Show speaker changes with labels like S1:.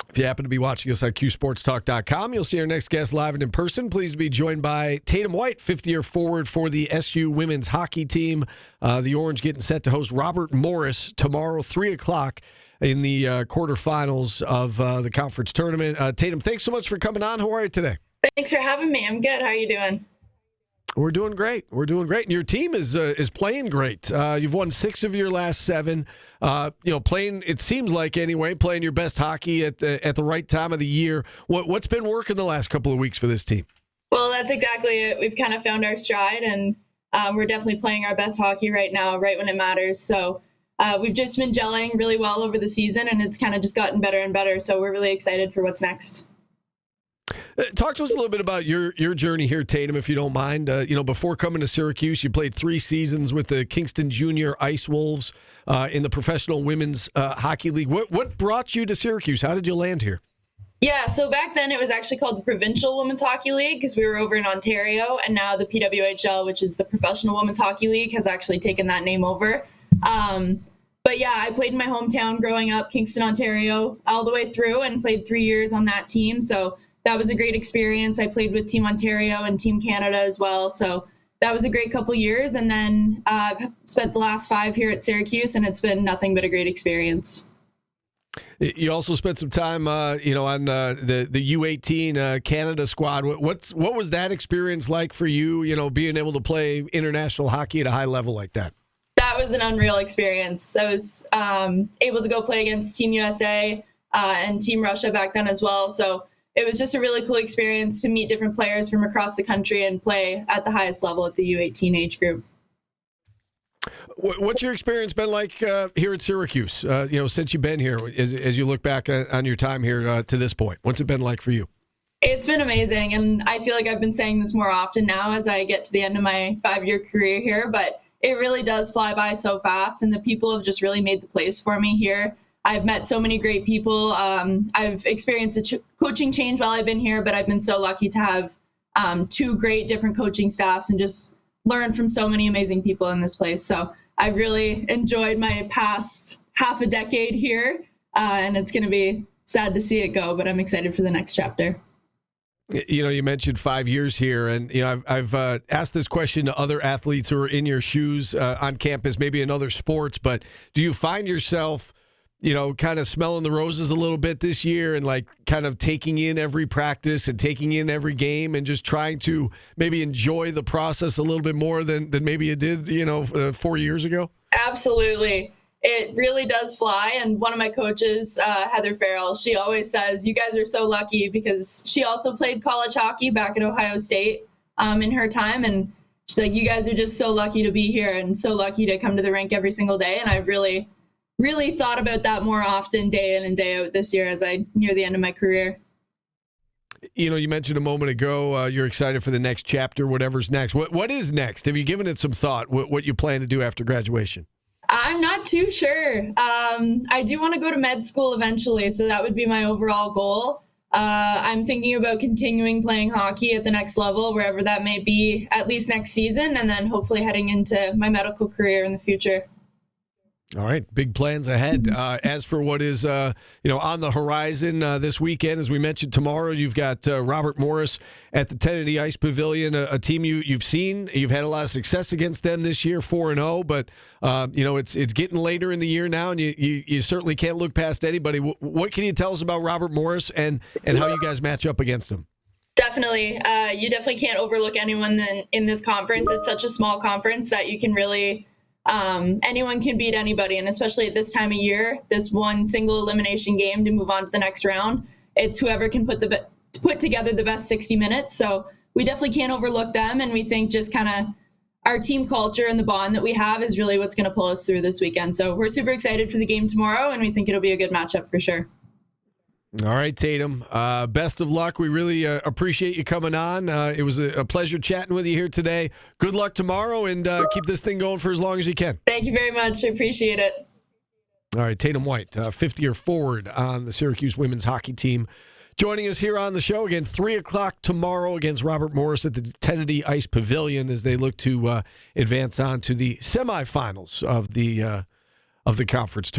S1: If you happen to be watching us on QSportsTalk.com, you'll see our next guest live and in person. Pleased to be joined by Tatum White, fifth-year forward for the SU women's hockey team. The Orange getting set to host Robert Morris tomorrow, 3 o'clock in the quarterfinals of the conference tournament. Tatum, thanks so much for coming on. How are you today?
S2: Thanks for having me. I'm good. How are you doing?
S1: We're doing great. And your team is playing great. You've won 6 of your last 7. Playing, it seems like anyway, playing your best hockey at the right time of the year. What's been working the last couple of weeks for this team?
S2: Well, that's exactly it. We've kind of found our stride, and we're definitely playing our best hockey right now, right when it matters. So we've just been gelling really well over the season, and it's kind of just gotten better and better. So we're really excited for what's next.
S1: Talk to us a little bit about your journey here, Tatum, if you don't mind. Before coming to Syracuse, you played 3 seasons with the Kingston Junior Ice Wolves in the Professional Women's Hockey League. What brought you to Syracuse? How did you land here?
S2: Yeah, so back then it was actually called the Provincial Women's Hockey League because we were over in Ontario, and now the PWHL, which is the Professional Women's Hockey League, has actually taken that name over. But yeah, I played in my hometown growing up, Kingston, Ontario, all the way through, and played 3 years on that team. So that was a great experience. I played with Team Ontario and Team Canada as well. So that was a great couple years. And then I've spent the last 5 here at Syracuse, and it's been nothing but a great experience.
S1: You also spent some time, on the U18 Canada squad. What was that experience like for you, being able to play international hockey at a high level like that?
S2: That was an unreal experience. I was able to go play against Team USA and Team Russia back then as well. So it was just a really cool experience to meet different players from across the country and play at the highest level at the U18 age group.
S1: What's your experience been like here at Syracuse, since you've been here, as you look back on your time here to this point? What's it been like for you?
S2: It's been amazing, and I feel like I've been saying this more often now as I get to the end of my 5-year career here, but it really does fly by so fast, and the people have just really made the place for me here. I've met so many great people. I've experienced a coaching change while I've been here, but I've been so lucky to have 2 great different coaching staffs and just learn from so many amazing people in this place. So I've really enjoyed my past half a decade here, and it's going to be sad to see it go, but I'm excited for the next chapter.
S1: You mentioned 5 years here, and I've asked this question to other athletes who are in your shoes on campus, maybe in other sports, but do you find yourself kind of smelling the roses a little bit this year and like kind of taking in every practice and taking in every game and just trying to maybe enjoy the process a little bit more than maybe you did, 4 years ago?
S2: Absolutely. It really does fly. And one of my coaches, Heather Farrell, she always says, you guys are so lucky, because she also played college hockey back at Ohio State in her time. And she's like, you guys are just so lucky to be here and so lucky to come to the rink every single day. And I've really thought about that more often day in and day out this year as I near the end of my career.
S1: You mentioned a moment ago you're excited for the next chapter, whatever's next. What is next? Have you given it some thought, what you plan to do after graduation?
S2: I'm not too sure. I do want to go to med school eventually, so that would be my overall goal. I'm thinking about continuing playing hockey at the next level, wherever that may be, at least next season, and then hopefully heading into my medical career in the future.
S1: All right, big plans ahead. As for what is, on the horizon this weekend, as we mentioned, tomorrow you've got Robert Morris at the Kennedy Ice Pavilion, a team you've seen. You've had a lot of success against them this year, 4-0. But it's getting later in the year now, and you certainly can't look past anybody. What can you tell us about Robert Morris and how you guys match up against him?
S2: Definitely, you definitely can't overlook anyone in this conference. It's such a small conference that you can really. Anyone can beat anybody, and especially at this time of year, this one single elimination game to move on to the next round, it's whoever can put together the best 60 minutes. So we definitely can't overlook them, and we think just kind of our team culture and the bond that we have is really what's going to pull us through this weekend. So we're super excited for the game tomorrow, and we think it'll be a good matchup for sure.
S1: All right, Tatum. Best of luck. We really appreciate you coming on. It was a pleasure chatting with you here today. Good luck tomorrow, and keep this thing going for as long as you can.
S2: Thank you very much. I appreciate it.
S1: All right, Tatum White, 50-year forward on the Syracuse women's hockey team, joining us here on the show again, 3 o'clock tomorrow against Robert Morris at the Kennedy Ice Pavilion as they look to advance on to the semifinals of the conference tournament.